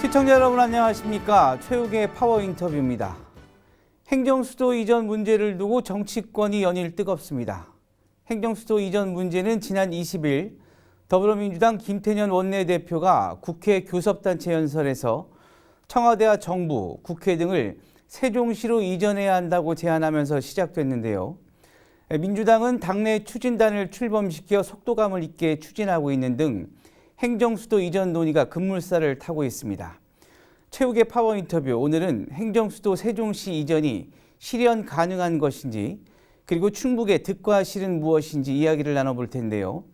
시청자 여러분 안녕하십니까. 최욱의 파워 인터뷰입니다. 행정수도 이전 문제를 두고 정치권이 연일 뜨겁습니다. 행정수도 이전 문제는 지난 20일 더불어민주당 김태년 원내대표가 국회 교섭단체 연설에서 청와대와 정부, 국회 등을 세종시로 이전해야 한다고 제안하면서 시작됐는데요. 민주당은 당내 추진단을 출범시켜 속도감을 있게 추진하고 있는 등 행정수도 이전 논의가 급물살을 타고 있습니다. 최욱의 파워 인터뷰, 오늘은 행정수도 세종시 이전이 실현 가능한 것인지, 그리고 충북의 득과 실은 무엇인지 이야기를 나눠볼 텐데요.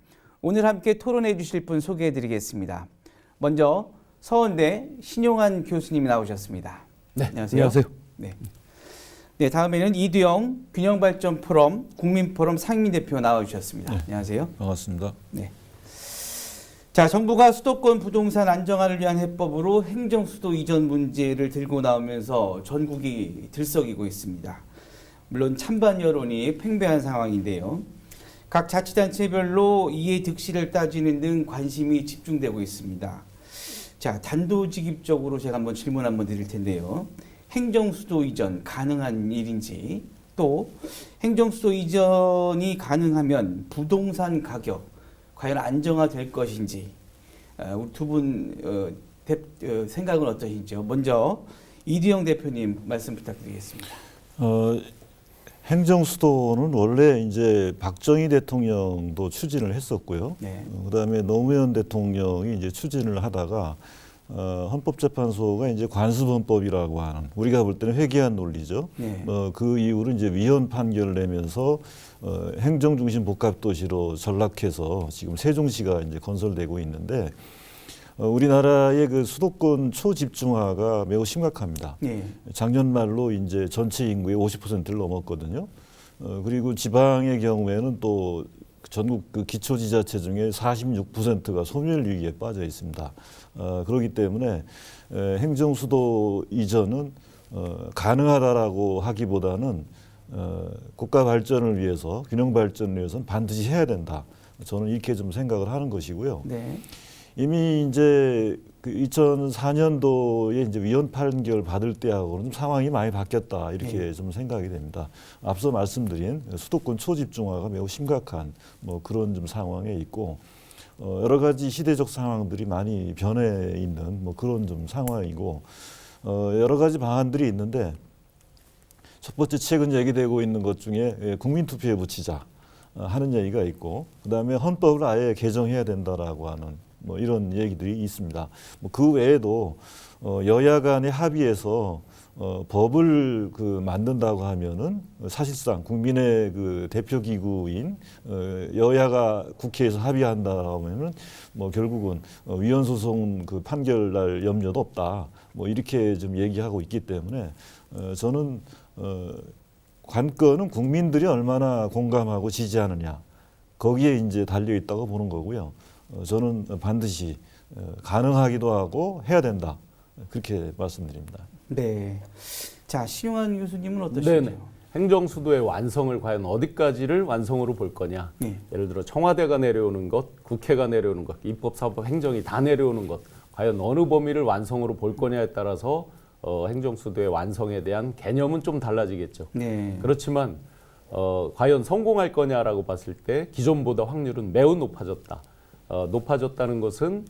오늘 함께 토론해 주실 분 소개해 드리겠습니다. 먼저 서원대 신용환 교수님이 나오셨습니다. 네, 안녕하세요. 안녕하세요. 네, 다음에는 이두영 균형발전 포럼 국민포럼 상임대표 나와주셨습니다. 네. 안녕하세요. 반갑습니다. 네. 자, 정부가 수도권 부동산 안정화를 위한 해법으로 행정수도 이전 문제를 들고 나오면서 전국이 들썩이고 있습니다. 물론 찬반 여론이 팽배한 상황인데요. 각 자치단체별로 이해 득실을 따지는 등 관심이 집중되고 있습니다. 자, 단도직입적으로 제가 한번 질문 한번 드릴 텐데요. 행정수도 이전 가능한 일인지, 또 행정수도 이전이 가능하면 부동산 가격 과연 안정화될 것인지, 우리 두 분 생각은 어떠신지요? 먼저 이두영 대표님 말씀 부탁드리겠습니다. 행정수도는 원래 이제 박정희 대통령도 추진을 했었고요. 네. 그다음에 노무현 대통령이 이제 추진을 하다가 헌법재판소가 이제 관습헌법이라고 하는, 우리가 볼 때는 회귀한 논리죠. 네. 그 이후로 이제 위헌 판결을 내면서 행정중심 복합도시로 전락해서 지금 세종시가 이제 건설되고 있는데, 우리나라의 그 수도권 초집중화가 매우 심각합니다. 네. 작년 말로 이제 전체 인구의 50%를 넘었거든요. 그리고 지방의 경우에는 또 전국 그 기초지자체 중에 46%가 소멸 위기에 빠져 있습니다. 그렇기 때문에 행정수도 이전은 가능하다라고 하기보다는 국가 발전을 위해서, 균형 발전을 위해서는 반드시 해야 된다. 저는 이렇게 좀 생각을 하는 것이고요. 네. 이미 이제 그 2004년도에 이제 위헌 판결 받을 때하고는 좀 상황이 많이 바뀌었다, 이렇게 네. 좀 생각이 됩니다. 앞서 말씀드린 수도권 초집중화가 매우 심각한 뭐 그런 좀 상황에 있고, 여러 가지 시대적 상황들이 많이 변해 있는 뭐 그런 좀 상황이고, 여러 가지 방안들이 있는데, 첫 번째 최근 얘기되고 있는 것 중에 국민투표에 붙이자 하는 얘기가 있고, 그다음에 헌법을 아예 개정해야 된다라고 하는 뭐 이런 얘기들이 있습니다. 뭐 그 외에도 여야 간의 합의해서 법을 그 만든다고 하면은 사실상 국민의 그 대표 기구인 여야가 국회에서 합의한다고 하면은 뭐 결국은 위헌 소송 그 판결 날 염려도 없다, 뭐 이렇게 좀 얘기하고 있기 때문에 저는 관건은 국민들이 얼마나 공감하고 지지하느냐, 거기에 이제 달려 있다고 보는 거고요. 저는 반드시 가능하기도 하고 해야 된다, 그렇게 말씀드립니다. 네. 자, 신용환 교수님은 어떠신가요? 네네. 행정수도의 완성을 과연 어디까지를 완성으로 볼 거냐. 네. 예를 들어 청와대가 내려오는 것, 국회가 내려오는 것, 입법, 사법, 행정이 다 내려오는 것, 과연 어느 범위를 완성으로 볼 거냐에 따라서 행정수도의 완성에 대한 개념은 좀 달라지겠죠. 네. 그렇지만 과연 성공할 거냐라고 봤을 때 기존보다 확률은 매우 높아졌다. 높아졌다는 것은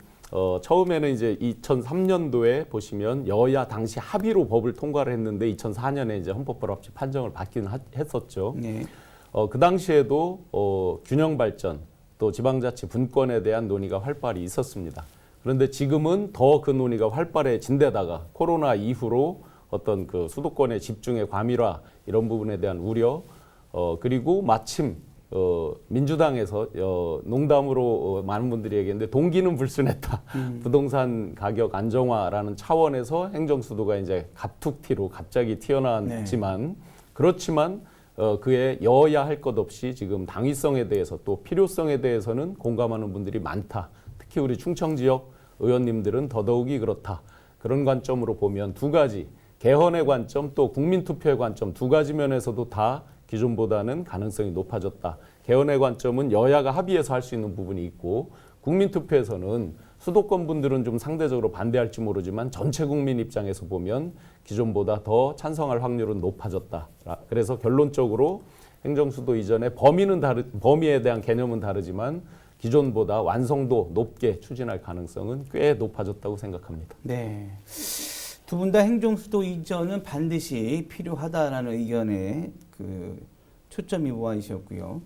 처음에는 이제 2003년도에 보시면 여야 당시 합의로 법을 통과를 했는데 2004년에 이제 헌법불합치 판정을 받기는 했었죠. 네. 그 당시에도 균형 발전 또 지방자치 분권에 대한 논의가 활발히 있었습니다. 그런데 지금은 더 그 논의가 활발해진 데다가 코로나 이후로 어떤 그 수도권의 집중의 과밀화 이런 부분에 대한 우려, 그리고 마침 민주당에서 농담으로 많은 분들이 얘기했는데 동기는 불순했다. 부동산 가격 안정화라는 차원에서 행정수도가 이제 갑툭튀로 갑자기 튀어나왔지만, 네. 그렇지만 그에 여야 할 것 없이 지금 당위성에 대해서 또 필요성에 대해서는 공감하는 분들이 많다. 특히 우리 충청 지역 의원님들은 더더욱이 그렇다. 그런 관점으로 보면 두 가지, 개헌의 관점 또 국민투표의 관점 두 가지 면에서도 다 기존보다는 가능성이 높아졌다. 개헌의 관점은 여야가 합의해서 할 수 있는 부분이 있고, 국민투표에서는 수도권 분들은 좀 상대적으로 반대할지 모르지만 전체 국민 입장에서 보면 기존보다 더 찬성할 확률은 높아졌다. 그래서 결론적으로 행정수도 이전의 범위에 대한 개념은 다르지만 기존보다 완성도 높게 추진할 가능성은 꽤 높아졌다고 생각합니다. 네. 두 분 다 행정수도 이전은 반드시 필요하다라는 의견에 초점이 모아지셨고요.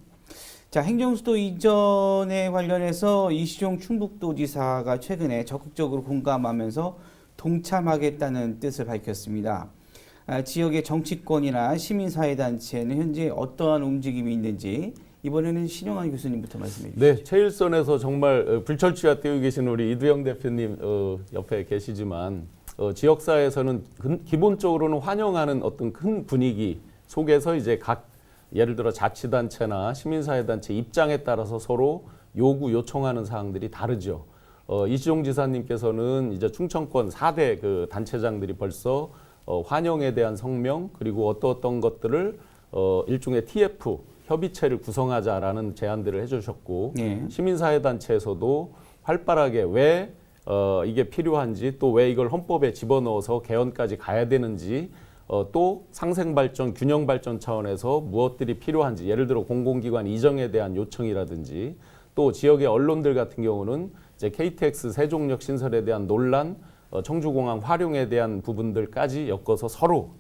자, 행정수도 이전에 관련해서 이시종 충북도지사가 최근에 적극적으로 공감하면서 동참하겠다는 뜻을 밝혔습니다. 지역의 정치권이나 시민사회단체는 현재 어떠한 움직임이 있는지 이번에는 신영환 교수님부터 말씀해 주시죠. 네, 최일선에서 정말 불철주야 뛰고 계신 우리 이두영 대표님 옆에 계시지만 지역사회에서는 기본적으로는 환영하는 어떤 큰 분위기 속에서 이제 각 예를 들어 자치단체나 시민사회단체 입장에 따라서 서로 요청하는 사항들이 다르죠. 이시종 지사님께서는 이제 충청권 4대 그 단체장들이 벌써 환영에 대한 성명 그리고 어떤 것들을 일종의 TF 협의체를 구성하자라는 제안들을 해주셨고 네. 시민사회단체에서도 활발하게 왜 이게 필요한지 또 왜 이걸 헌법에 집어넣어서 개헌까지 가야 되는지 또 상생발전, 균형발전 차원에서 무엇들이 필요한지 예를 들어 공공기관 이정에 대한 요청이라든지 또 지역의 언론들 같은 경우는 이제 KTX 세종역 신설에 대한 논란, 청주공항 활용에 대한 부분들까지 엮어서 서로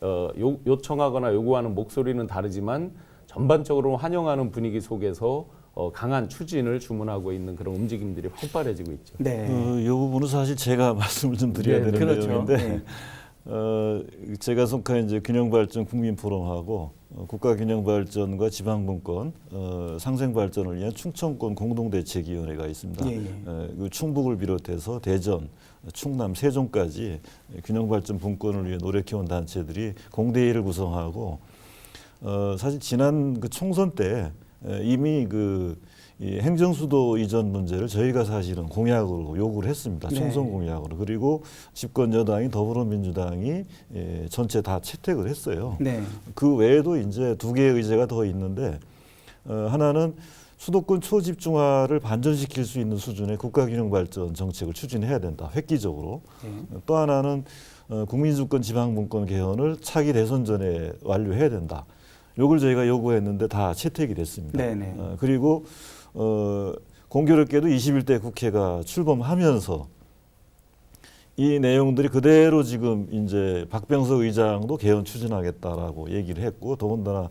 요청하거나 요구하는 목소리는 다르지만 전반적으로 환영하는 분위기 속에서 강한 추진을 주문하고 있는 그런 움직임들이 활발해지고 있죠. 네. 이 부분은 사실 제가 말씀을 좀 드려야 되는 그렇죠. 내용인데 네. 제가 속한 이제 균형발전 국민포럼하고 국가균형발전과 지방분권 상생발전을 위한 충청권 공동대책위원회가 있습니다. 예, 예. 그 충북을 비롯해서 대전, 충남, 세종까지 균형발전 분권을 위해 노력해온 단체들이 공대회를 구성하고 사실 지난 그 총선 때 이미 이 행정수도 이전 문제를 저희가 사실은 공약으로 요구를 했습니다. 네. 총선 공약으로. 그리고 집권 여당이 더불어민주당이 전체 다 채택을 했어요. 네. 그 외에도 이제 두 개의 의제가 더 있는데 하나는 수도권 초집중화를 반전시킬 수 있는 수준의 국가균형발전 정책을 추진해야 된다. 획기적으로. 네. 또 하나는 국민주권 지방분권 개헌을 차기 대선 전에 완료해야 된다. 요걸 저희가 요구했는데 다 채택이 됐습니다. 네네. 그리고 공교롭게도 21대 국회가 출범하면서 이 내용들이 그대로 지금 이제 박병석 의장도 개헌 추진하겠다라고 얘기를 했고 더군다나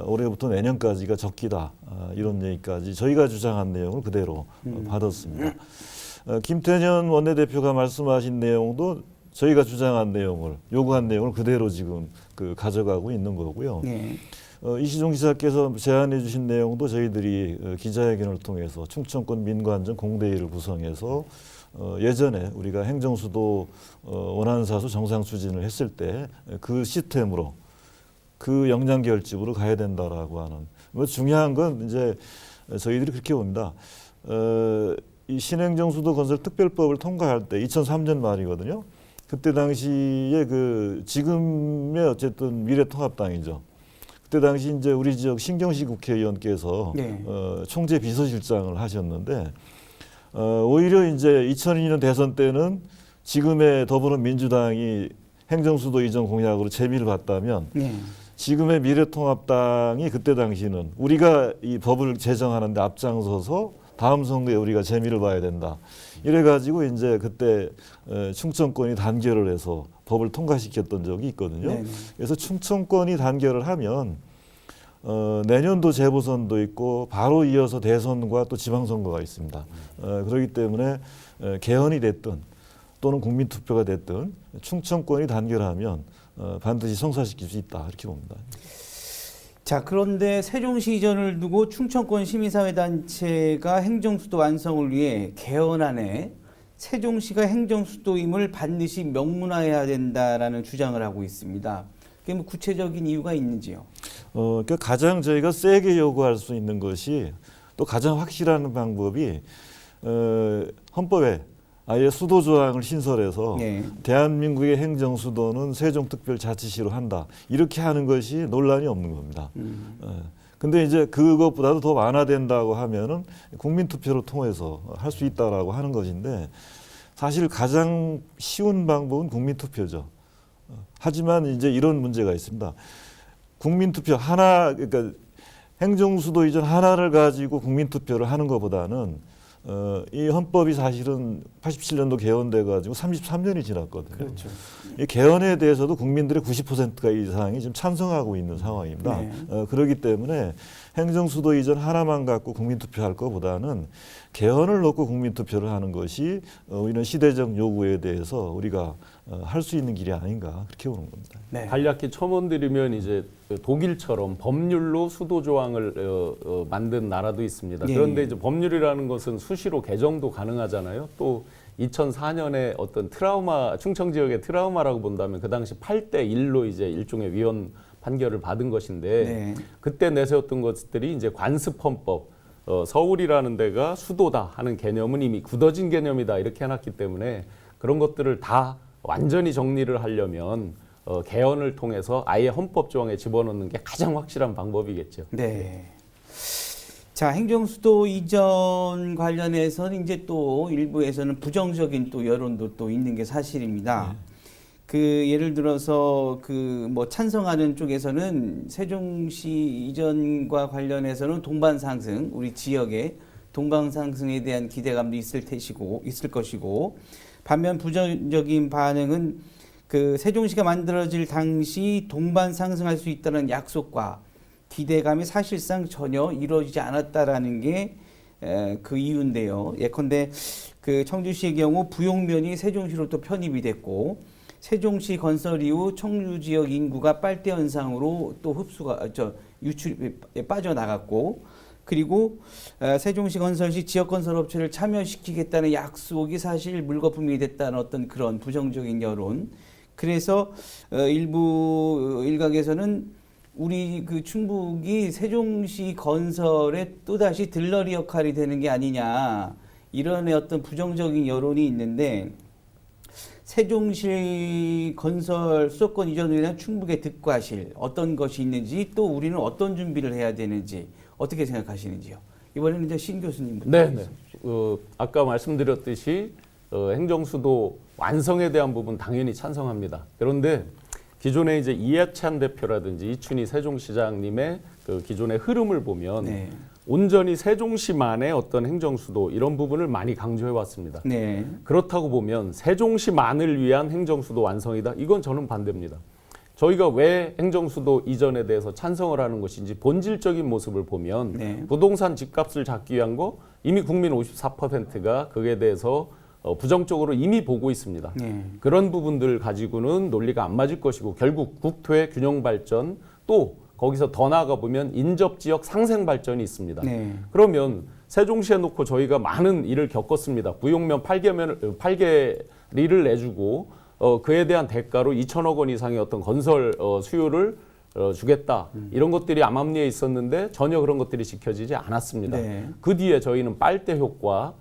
올해부터 내년까지가 적기다 이런 얘기까지 저희가 주장한 내용을 그대로 받았습니다. 김태년 원내대표가 말씀하신 내용도 저희가 주장한 내용을 요구한 내용을 그대로 지금 가져가고 있는 거고요. 네. 이시종 지사께서 제안해 주신 내용도 저희들이 기자회견을 통해서 충청권 민관정 공대회를 구성해서 예전에 우리가 행정수도 원안사수 정상 추진을 했을 때 그 시스템으로 그 역량 결집으로 가야 된다라고 하는 중요한 건 이제 저희들이 그렇게 봅니다. 이 신행정수도 건설 특별법을 통과할 때 2003년 말이거든요. 그때 당시에 지금의 어쨌든 미래통합당이죠. 그때 당시 이제 우리 지역 신경식 국회의원께서 네. 총재 비서실장을 하셨는데 오히려 이제 2002년 대선 때는 지금의 더불어민주당이 행정수도 이전 공약으로 재미를 봤다면 네. 지금의 미래통합당이 그때 당시는 우리가 이 법을 제정하는데 앞장서서 다음 선거에 우리가 재미를 봐야 된다. 이래가지고 이제 그때 충청권이 단결을 해서 법을 통과시켰던 적이 있거든요. 네네. 그래서 충청권이 단결을 하면 내년도 재보선도 있고 바로 이어서 대선과 또 지방선거가 있습니다. 그렇기 때문에 개헌이 됐든 또는 국민투표가 됐든 충청권이 단결하면 반드시 성사시킬 수 있다 이렇게 봅니다. 자, 그런데 세종시 이전을 두고 충청권 시민사회단체가 행정수도 완성을 위해 개헌안에 세종시가 행정수도임을 반드시 명문화해야 된다라는 주장을 하고 있습니다. 그게 뭐 구체적인 이유가 있는지요? 그러니까 가장 저희가 세게 요구할 수 있는 것이 또 가장 확실한 방법이 헌법에 아예 수도 조항을 신설해서 네. 대한민국의 행정 수도는 세종특별자치시로 한다. 이렇게 하는 것이 논란이 없는 겁니다. 근데 이제 그것보다도 더 완화된다고 하면은 국민투표로 통해서 할 수 있다라고 하는 것인데 사실 가장 쉬운 방법은 국민투표죠. 하지만 이제 이런 문제가 있습니다. 국민투표 하나, 그러니까 행정수도 이전 하나를 가지고 국민투표를 하는 것보다는 이 헌법이 사실은 87년도 개헌돼 가지고 33년이 지났거든요. 그렇죠. 이 개헌에 대해서도 국민들의 90%가 이상이 지금 찬성하고 있는 상황입니다. 네. 그렇기 때문에 행정수도 이전 하나만 갖고 국민투표할 것보다는 개헌을 놓고 국민투표를 하는 것이 이런 시대적 요구에 대해서 우리가 할 수 있는 길이 아닌가 그렇게 보는 겁니다. 네. 간략히 첨언드리면 이제 독일처럼 법률로 수도 조항을 만든 나라도 있습니다. 예. 그런데 이제 법률이라는 것은 수시로 개정도 가능하잖아요. 또 2004년에 어떤 트라우마, 충청 지역의 트라우마라고 본다면 그 당시 8대1로 이제 일종의 위헌 판결을 받은 것인데 네. 그때 내세웠던 것들이 이제 관습헌법, 서울이라는 데가 수도다 하는 개념은 이미 굳어진 개념이다 이렇게 해놨기 때문에 그런 것들을 다 완전히 정리를 하려면 개헌을 통해서 아예 헌법 조항에 집어넣는 게 가장 확실한 방법이겠죠. 네. 자, 행정수도 이전 관련해서는 이제 또 일부에서는 부정적인 또 여론도 또 있는 게 사실입니다. 그 예를 들어서 그 뭐 찬성하는 쪽에서는 세종시 이전과 관련해서는 동반 상승, 우리 지역의 동반 상승에 대한 기대감도 있을 것이고 반면 부정적인 반응은 그 세종시가 만들어질 당시 동반 상승할 수 있다는 약속과 기대감이 사실상 전혀 이루어지지 않았다라는 게 그 이유인데요. 예컨대 그 청주시의 경우 부용면이 세종시로 또 편입이 됐고 세종시 건설 이후 청주 지역 인구가 빨대 현상으로 또 유출에 빠져나갔고 그리고 세종시 건설 시 지역 건설 업체를 참여시키겠다는 약속이 사실 물거품이 됐다는 어떤 그런 부정적인 여론. 그래서 일각에서는 우리 그 충북이 세종시 건설의 또다시 들러리 역할이 되는 게 아니냐 이런 어떤 부정적인 여론이 있는데 세종시 건설 수도권 이전에 대한 충북의 득과실 어떤 것이 있는지 또 우리는 어떤 준비를 해야 되는지 어떻게 생각하시는지요? 이번에는 이제 신 교수님부터. 네. 아까 말씀드렸듯이 행정수도 완성에 대한 부분 당연히 찬성합니다. 그런데 기존에 이제 이해찬 대표라든지 이춘희 세종시장님의 그 기존의 흐름을 보면 네. 온전히 세종시만의 어떤 행정수도 이런 부분을 많이 강조해 왔습니다. 네. 그렇다고 보면 세종시만을 위한 행정수도 완성이다. 이건 저는 반대입니다. 저희가 왜 행정수도 이전에 대해서 찬성을 하는 것인지 본질적인 모습을 보면 네. 부동산 집값을 잡기 위한 거 이미 국민 54%가 그에 대해서 부정적으로 이미 보고 있습니다. 네. 그런 부분들 가지고는 논리가 안 맞을 것이고 결국 국토의 균형 발전 또 거기서 더 나아가 보면 인접지역 상생 발전이 있습니다. 네. 그러면 세종시에 놓고 저희가 많은 일을 겪었습니다. 부용면 8개리를 내주고 그에 대한 대가로 2천억 원 이상의 어떤 건설 수요를 주겠다. 이런 것들이 암암리에 있었는데 전혀 그런 것들이 지켜지지 않았습니다. 네. 그 뒤에 저희는 빨대 효과,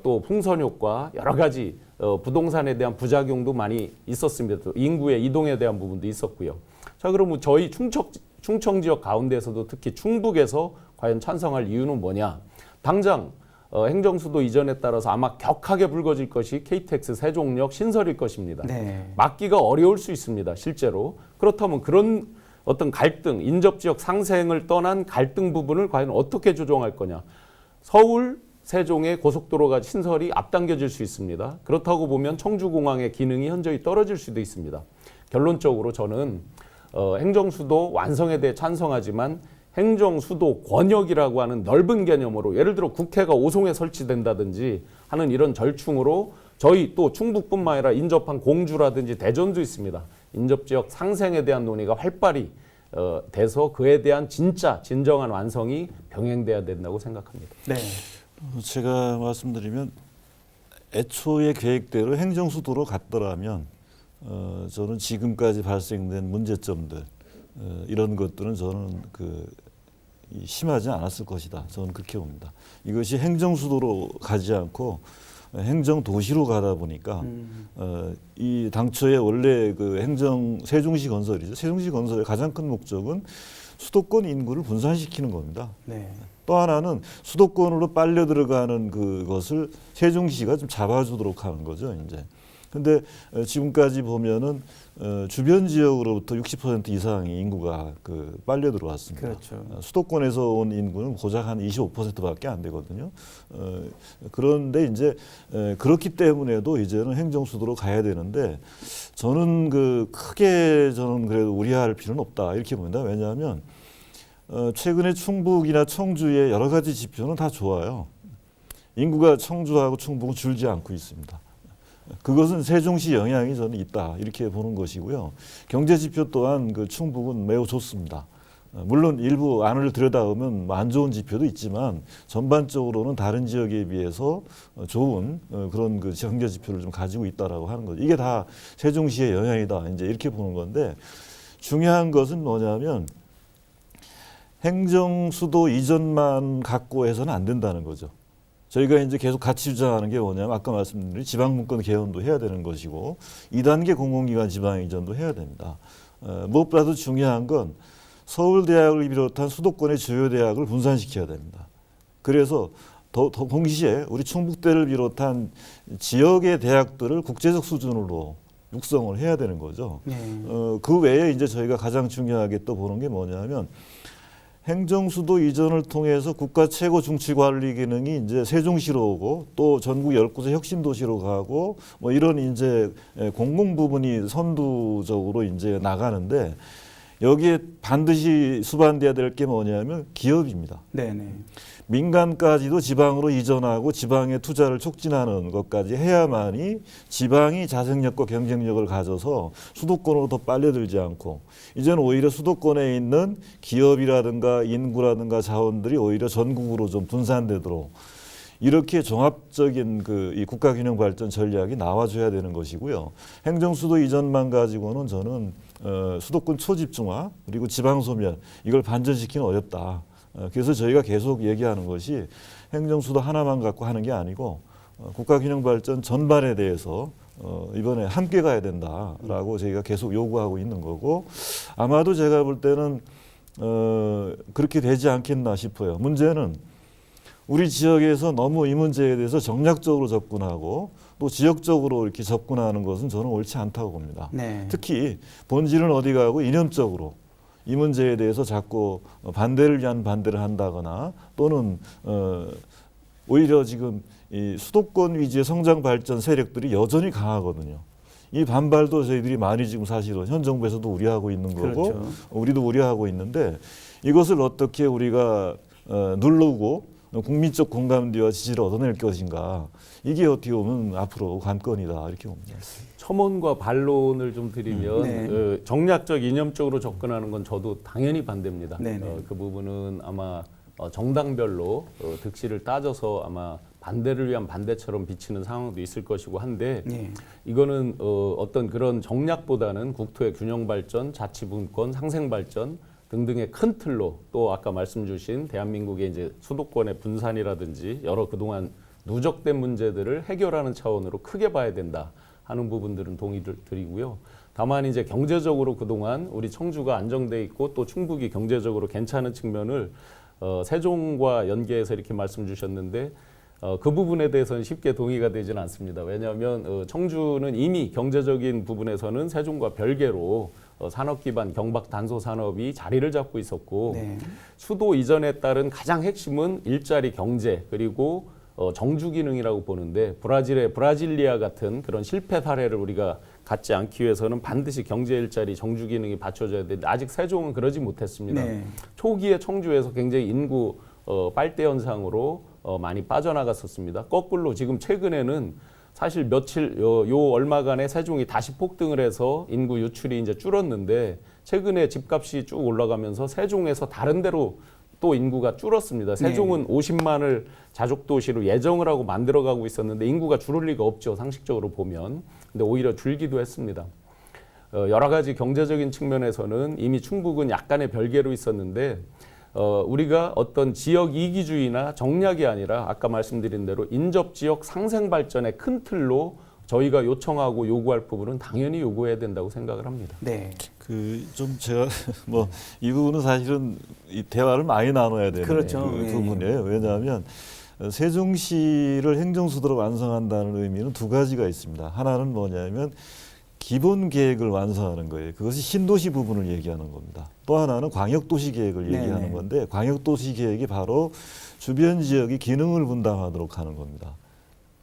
또 풍선 효과 여러 가지 부동산에 대한 부작용도 많이 있었습니다. 또 인구의 이동에 대한 부분도 있었고요. 자, 그러면 저희 충청 지역 가운데에서도 특히 충북에서 과연 찬성할 이유는 뭐냐? 당장 행정수도 이전에 따라서 아마 격하게 불거질 것이 KTX 세종역 신설일 것입니다. 네. 막기가 어려울 수 있습니다. 실제로. 그렇다면 그런 어떤 갈등, 인접지역 상생을 떠난 갈등 부분을 과연 어떻게 조정할 거냐. 서울, 세종의 고속도로가 신설이 앞당겨질 수 있습니다. 그렇다고 보면 청주공항의 기능이 현저히 떨어질 수도 있습니다. 결론적으로 저는 행정수도 완성에 대해 찬성하지만 행정수도 권역이라고 하는 넓은 개념으로 예를 들어 국회가 오송에 설치된다든지 하는 이런 절충으로 저희 또 충북뿐만 아니라 인접한 공주라든지 대전도 있습니다. 인접지역 상생에 대한 논의가 활발히 돼서 그에 대한 진정한 완성이 병행돼야 된다고 생각합니다. 네. 제가 말씀드리면 애초의 계획대로 행정수도로 갔더라면 저는 지금까지 발생된 문제점들 이런 것들은 저는 심하지 않았을 것이다. 저는 그렇게 봅니다. 이것이 행정수도로 가지 않고 행정 도시로 가다 보니까 이 당초에 원래 그 행정 세종시 건설이죠. 세종시 건설의 가장 큰 목적은 수도권 인구를 분산시키는 겁니다. 네. 또 하나는 수도권으로 빨려 들어가는 그것을 세종시가 좀 잡아주도록 하는 거죠, 이제. 근데 지금까지 보면은 주변 지역으로부터 60% 이상의 인구가 그 빨려 들어왔습니다. 그렇죠. 수도권에서 온 인구는 고작 한 25%밖에 안 되거든요. 그런데 이제 그렇기 때문에도 이제는 행정수도로 가야 되는데 저는 그 크게 저는 그래도 우려할 필요는 없다 이렇게 봅니다. 왜냐하면 최근에 충북이나 청주의 여러 가지 지표는 다 좋아요. 인구가 청주하고 충북은 줄지 않고 있습니다. 그것은 세종시 영향이 저는 있다 이렇게 보는 것이고요. 경제 지표 또한 그 충북은 매우 좋습니다. 물론 일부 안을 들여다보면 안 좋은 지표도 있지만 전반적으로는 다른 지역에 비해서 좋은 그런 그 경제 지표를 좀 가지고 있다라고 하는 거죠. 이게 다 세종시의 영향이다 이제 이렇게 보는 건데 중요한 것은 뭐냐면 행정 수도 이전만 갖고 해서는 안 된다는 거죠. 저희가 이제 계속 같이 주장하는 게 뭐냐면 아까 말씀드린 지방분권 개헌도 해야 되는 것이고 2단계 공공기관 지방 이전도 해야 됩니다. 무엇보다도 중요한 건 서울대학을 비롯한 수도권의 주요 대학을 분산시켜야 됩니다. 그래서 동시에 우리 충북대를 비롯한 지역의 대학들을 국제적 수준으로 육성을 해야 되는 거죠. 네. 그 외에 이제 저희가 가장 중요하게 또 보는 게 뭐냐면 행정수도 이전을 통해서 국가 최고 중추 관리 기능이 이제 세종시로 오고 또 전국 10곳의 혁신도시로 가고 뭐 이런 이제 공공 부분이 선두적으로 이제 나가는데 여기에 반드시 수반돼야 될 게 뭐냐면 기업입니다. 네네. 민간까지도 지방으로 이전하고 지방의 투자를 촉진하는 것까지 해야만이 지방이 자생력과 경쟁력을 가져서 수도권으로 더 빨려들지 않고 이제는 오히려 수도권에 있는 기업이라든가 인구라든가 자원들이 오히려 전국으로 좀 분산되도록 이렇게 종합적인 그 이 국가균형 발전 전략이 나와줘야 되는 것이고요. 행정수도 이전만 가지고는 저는 수도권 초집중화 그리고 지방소멸 이걸 반전시키는 어렵다. 그래서 저희가 계속 얘기하는 것이 행정수도 하나만 갖고 하는 게 아니고 국가균형 발전 전반에 대해서 이번에 함께 가야 된다라고 저희가 계속 요구하고 있는 거고 아마도 제가 볼 때는 그렇게 되지 않겠나 싶어요. 문제는 우리 지역에서 너무 이 문제에 대해서 정략적으로 접근하고 또 지역적으로 이렇게 접근하는 것은 저는 옳지 않다고 봅니다. 네. 특히 본질은 어디 가고 이념적으로 이 문제에 대해서 자꾸 반대를 위한 반대를 한다거나 또는 오히려 지금 이 수도권 위주의 성장 발전 세력들이 여전히 강하거든요. 이 반발도 저희들이 많이 지금 사실은 현 정부에서도 우려하고 있는 거고 그렇죠. 우리도 우려하고 있는데 이것을 어떻게 우리가 누르고 국민적 공감대와 지지를 얻어낼 것인가 이게 어떻게 보면 앞으로 관건이다 이렇게 봅니다. 첨언과 반론을 좀 드리면 네. 정략적 이념적으로 접근하는 건 저도 당연히 반대입니다. 네네. 그 부분은 아마 정당별로 득실을 따져서 아마 반대를 위한 반대처럼 비치는 상황도 있을 것이고 한데 네. 이거는 어떤 그런 정략보다는 국토의 균형 발전, 자치분권, 상생 발전 등등의 큰 틀로 또 아까 말씀 주신 대한민국의 이제 수도권의 분산이라든지 여러 그동안 누적된 문제들을 해결하는 차원으로 크게 봐야 된다 하는 부분들은 동의를 드리고요. 다만 이제 경제적으로 그동안 우리 청주가 안정돼 있고 또 충북이 경제적으로 괜찮은 측면을 세종과 연계해서 이렇게 말씀 주셨는데 그 부분에 대해서는 쉽게 동의가 되지는 않습니다. 왜냐하면 청주는 이미 경제적인 부분에서는 세종과 별개로 산업 기반 경박 단소 산업이 자리를 잡고 있었고 네. 수도 이전에 따른 가장 핵심은 일자리 경제 그리고 정주 기능이라고 보는데 브라질의 브라질리아 같은 그런 실패 사례를 우리가 갖지 않기 위해서는 반드시 경제 일자리 정주 기능이 받쳐져야 되는데 아직 세종은 그러지 못했습니다. 네. 초기에 청주에서 굉장히 인구 빨대 현상으로 많이 빠져나갔었습니다. 거꾸로 지금 최근에는 사실 며칠 요 얼마간에 세종이 다시 폭등을 해서 인구 유출이 이제 줄었는데 최근에 집값이 쭉 올라가면서 세종에서 다른 데로 또 인구가 줄었습니다. 세종은 50만을 자족도시로 예정을 하고 만들어가고 있었는데 인구가 줄을 리가 없죠. 상식적으로 보면. 근데 오히려 줄기도 했습니다. 여러 가지 경제적인 측면에서는 이미 충북은 약간의 별개로 있었는데 우리가 어떤 지역 이기주의나 정략이 아니라 아까 말씀드린 대로 인접지역 상생 발전의 큰 틀로 저희가 요청하고 요구할 부분은 당연히 요구해야 된다고 생각을 합니다. 네. 그 좀 제가 뭐 이 부분은 사실은 이 대화를 많이 나눠야 되는 그렇죠. 그 예. 부분이에요. 왜냐하면 세종시를 행정수도로 완성한다는 의미는 두 가지가 있습니다. 하나는 뭐냐면 기본 계획을 완성하는 거예요. 그것이 신도시 부분을 얘기하는 겁니다. 또 하나는 광역도시 계획을 얘기하는 네네. 건데 광역도시 계획이 바로 주변 지역이 기능을 분담하도록 하는 겁니다.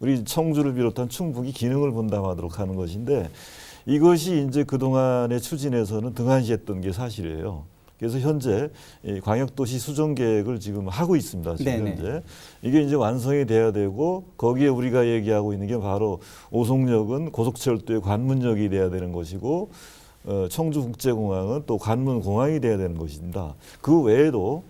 우리 청주를 비롯한 충북이 기능을 분담하도록 하는 것인데 이것이 이제 그동안의 추진에서는 등한시했던 게 사실이에요. 그래서 현재 이 광역도시 수정 계획을 지금 하고 있습니다. 지금 네네. 현재 이게 이제 완성이 돼야 되고 거기에 우리가 얘기하고 있는 게 바로 오송역은 고속철도의 관문역이 돼야 되는 것이고 청주국제공항은 또 관문공항이 돼야 되는 것입니다. 그 외에도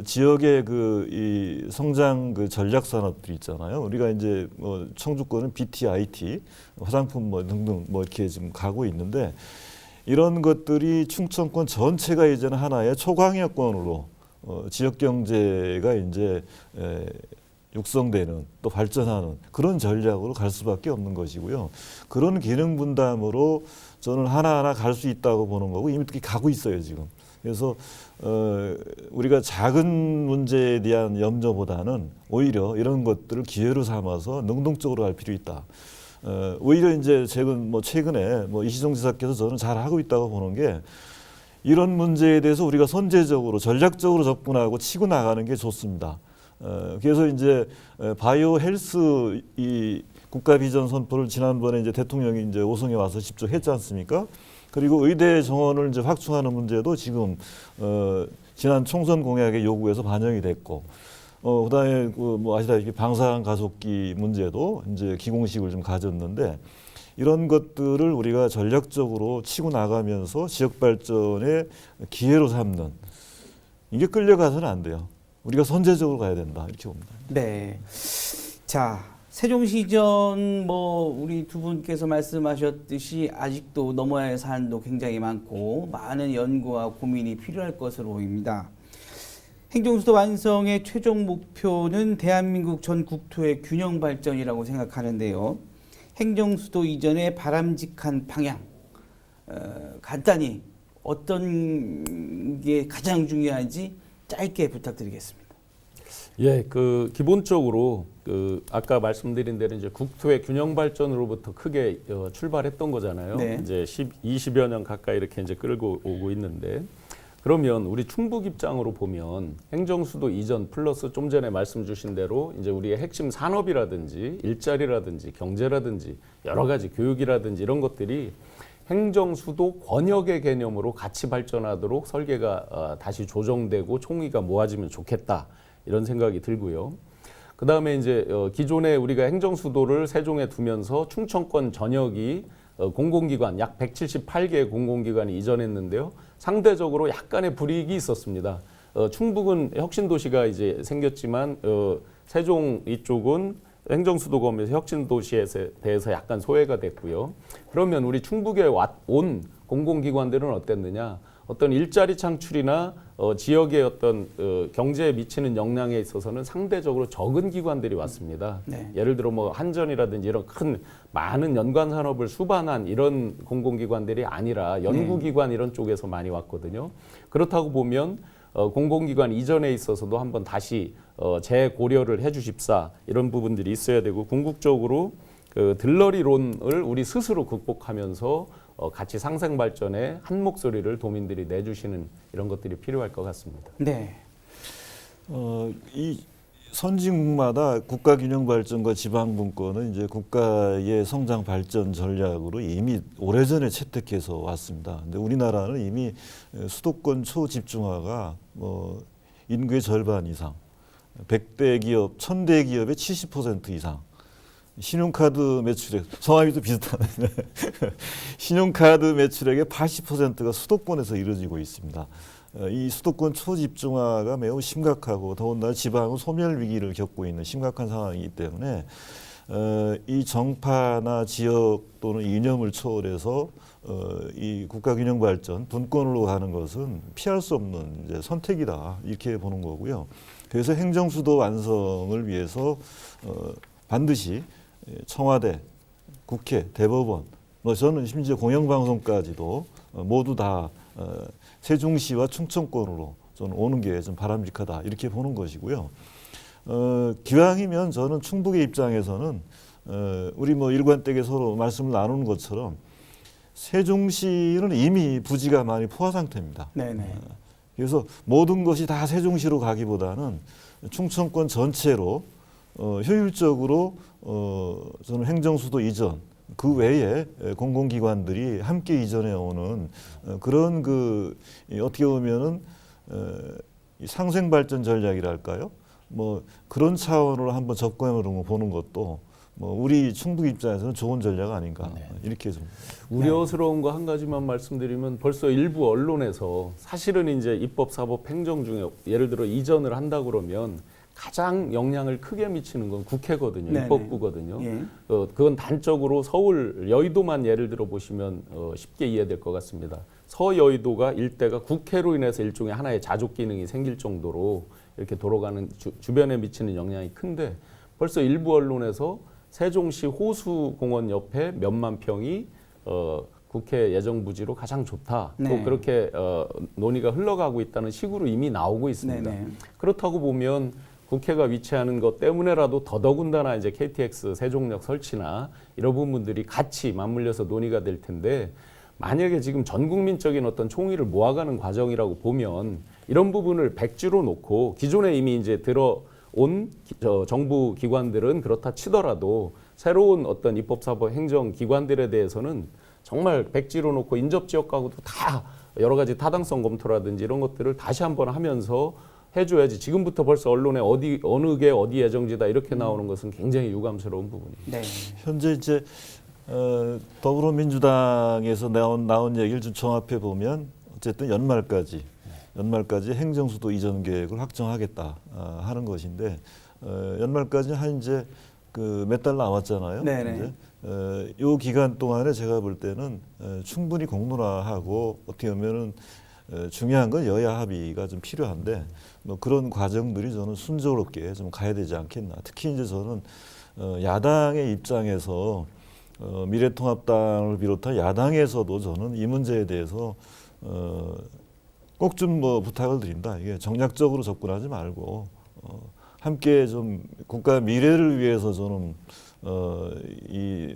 지역의 이 성장 그 전략 산업들이 있잖아요. 우리가 이제 청주권은 BT, IT, 화장품 등등 이렇게 지금 가고 있는데 이런 것들이 충청권 전체가 이제는 하나의 초광역권으로 지역 경제가 이제 육성되는 또 발전하는 그런 전략으로 갈 수밖에 없는 것이고요. 그런 기능 분담으로 저는 하나하나 갈 수 있다고 보는 거고 이미 그렇게 가고 있어요 지금. 그래서 우리가 작은 문제에 대한 염려보다는 오히려 이런 것들을 기회로 삼아서 능동적으로 갈 필요 있다. 오히려 이제 최근에 이시정 지사께서 저는 잘 하고 있다고 보는 게 이런 문제에 대해서 우리가 선제적으로 전략적으로 접근하고 치고 나가는 게 좋습니다. 그래서 이제 바이오 헬스 이 국가 비전 선포를 지난번에 이제 대통령이 이제 오송에 와서 직접 했지 않습니까? 그리고 의대 정원을 이제 확충하는 문제도 지금 지난 총선 공약의 요구에서 반영이 됐고, 그다음에 아시다시피 방사능 가속기 문제도 이제 기공식을 좀 가졌는데 이런 것들을 우리가 전략적으로 치고 나가면서 지역 발전의 기회로 삼는 이게 끌려가서는 안 돼요. 우리가 선제적으로 가야 된다 이렇게 봅니다. 네. 자. 세종시전 우리 두 분께서 말씀하셨듯이 아직도 넘어야 할 사안도 굉장히 많고 많은 연구와 고민이 필요할 것으로 보입니다. 행정수도 완성의 최종 목표는 대한민국 전 국토의 균형 발전이라고 생각하는데요. 행정수도 이전의 바람직한 방향, 간단히 어떤 게 가장 중요한지 짧게 부탁드리겠습니다. 예, 기본적으로 아까 말씀드린 대로 이제 국토의 균형 발전으로부터 크게 출발했던 거잖아요. 네. 이제 20여 년 가까이 이렇게 이제 끌고 오고 있는데 그러면 우리 충북 입장으로 보면 행정수도 이전 플러스 좀 전에 말씀 주신 대로 이제 우리의 핵심 산업이라든지 일자리라든지 경제라든지 여러 가지 교육이라든지 이런 것들이 행정수도 권역의 개념으로 같이 발전하도록 설계가 다시 조정되고 총의가 모아지면 좋겠다. 이런 생각이 들고요. 그 다음에 이제 기존에 우리가 행정수도를 세종에 두면서 충청권 전역이 공공기관 약 178개의 공공기관이 이전했는데요. 상대적으로 약간의 불이익이 있었습니다. 충북은 혁신도시가 이제 생겼지만 세종 이쪽은 행정수도검에서 혁신도시에 대해서 약간 소외가 됐고요. 그러면 우리 충북에 온 공공기관들은 어땠느냐? 어떤 일자리 창출이나 지역의 어떤 경제에 미치는 영향에 있어서는 상대적으로 적은 기관들이 왔습니다. 네. 예를 들어 한전이라든지 이런 큰 많은 연관 산업을 수반한 이런 공공기관들이 아니라 연구기관 이런 쪽에서 많이 왔거든요. 그렇다고 보면 공공기관 이전에 있어서도 한번 다시 재고려를 해주십사 이런 부분들이 있어야 되고 궁극적으로 들러리론을 우리 스스로 극복하면서 같이 상생 발전에 한 목소리를 도민들이 내주시는 이런 것들이 필요할 것 같습니다. 네. 이 선진국마다 국가 균형 발전과 지방 분권은 이제 국가의 성장 발전 전략으로 이미 오래전에 채택해서 왔습니다. 근데 우리나라는 이미 수도권 초집중화가 인구의 절반 이상, 100대 기업, 1000대 기업의 70% 이상. 신용카드 매출액, 성함이 비슷하네. 신용카드 매출액의 80%가 수도권에서 이루어지고 있습니다. 이 수도권 초집중화가 매우 심각하고 더군다나 지방은 소멸 위기를 겪고 있는 심각한 상황이기 때문에 이 정파나 지역 또는 이념을 초월해서 이 국가균형발전 분권으로 가는 것은 피할 수 없는 이제 선택이다 이렇게 보는 거고요. 그래서 행정수도 완성을 위해서 반드시 청와대, 국회, 대법원, 뭐 저는 심지어 공영방송까지도 모두 다 세종시와 충청권으로 저는 오는 게 좀 바람직하다 이렇게 보는 것이고요. 기왕이면 저는 충북의 입장에서는 우리 뭐 일관되게 서로 말씀을 나누는 것처럼 세종시는 이미 부지가 많이 포화 상태입니다. 네네. 그래서 모든 것이 다 세종시로 가기보다는 충청권 전체로 효율적으로 저는 행정수도 이전 그 외에 공공기관들이 함께 이전해 오는 그런 어떻게 보면은 상생 발전 전략이랄까요? 뭐 그런 차원으로 한번 접근으로 보는 것도 뭐 우리 충북 입장에서는 좋은 전략 아닌가 이렇게 좀 우려스러운 거 한 가지만 말씀드리면 벌써 일부 언론에서 사실은 이제 입법, 사법, 행정 중에 예를 들어 이전을 한다 그러면 가장 영향을 크게 미치는 건 국회거든요. 네네. 입법부거든요. 예. 그건 단적으로 서울 여의도만 예를 들어 보시면 쉽게 이해될 것 같습니다. 서여의도가 일대가 국회로 인해서 일종의 하나의 자족 기능이 생길 정도로 이렇게 돌아가는 주변에 미치는 영향이 큰데 벌써 일부 언론에서 세종시 호수공원 옆에 몇만 평이 국회 예정부지로 가장 좋다. 네. 또 그렇게 논의가 흘러가고 있다는 식으로 이미 나오고 있습니다. 네네. 그렇다고 보면 국회가 위치하는 것 때문에라도 더더군다나 이제 KTX 세종역 설치나 이런 부분들이 같이 맞물려서 논의가 될 텐데 만약에 지금 전 국민적인 어떤 총의를 모아가는 과정이라고 보면 이런 부분을 백지로 놓고 기존에 이미 이제 들어온 정부 기관들은 그렇다 치더라도 새로운 어떤 입법, 사법, 행정 기관들에 대해서는 정말 백지로 놓고 인접지역하고도 다 여러 가지 타당성 검토라든지 이런 것들을 다시 한번 하면서 해줘야지. 지금부터 벌써 언론에 어느 게 어디 예정지다 이렇게 나오는 것은 굉장히 유감스러운 부분입니다. 네. 현재 이제 더불어민주당에서 나온 얘기를 좀 종합해 보면 어쨌든 연말까지 행정수도 이전 계획을 확정하겠다 하는 것인데 연말까지 한 이제 몇 달 남았잖아요. 네네. 이 기간 동안에 제가 볼 때는 충분히 공론화하고 어떻게 보면은 중요한 건 여야 합의가 좀 필요한데 뭐 그런 과정들이 저는 순조롭게 좀 가야 되지 않겠나. 특히 이제 저는 야당의 입장에서 미래통합당을 비롯한 야당에서도 저는 이 문제에 대해서 꼭 좀 뭐 부탁을 드립니다. 이게 정략적으로 접근하지 말고 함께 좀 국가 미래를 위해서 저는 이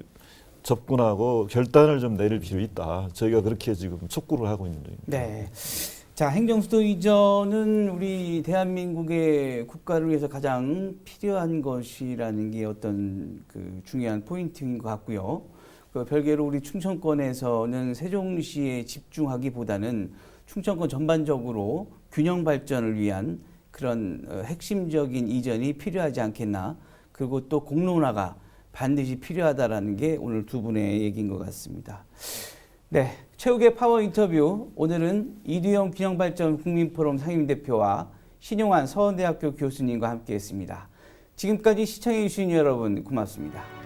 접근하고 결단을 좀 내릴 필요 있다. 저희가 그렇게 지금 촉구를 하고 있는 중입니다. 네. 자, 행정수도 이전은 우리 대한민국의 국가를 위해서 가장 필요한 것이라는 게 어떤 중요한 포인트인 것 같고요. 별개로 우리 충청권에서는 세종시에 집중하기보다는 충청권 전반적으로 균형 발전을 위한 그런 핵심적인 이전이 필요하지 않겠나. 그리고 또 공론화가 반드시 필요하다라는 게 오늘 두 분의 얘기인 것 같습니다. 네, 최욱의 파워 인터뷰. 오늘은 이두영 균형발전 국민포럼 상임대표와 신용환 서원대학교 교수님과 함께했습니다. 지금까지 시청해 주신 여러분 고맙습니다.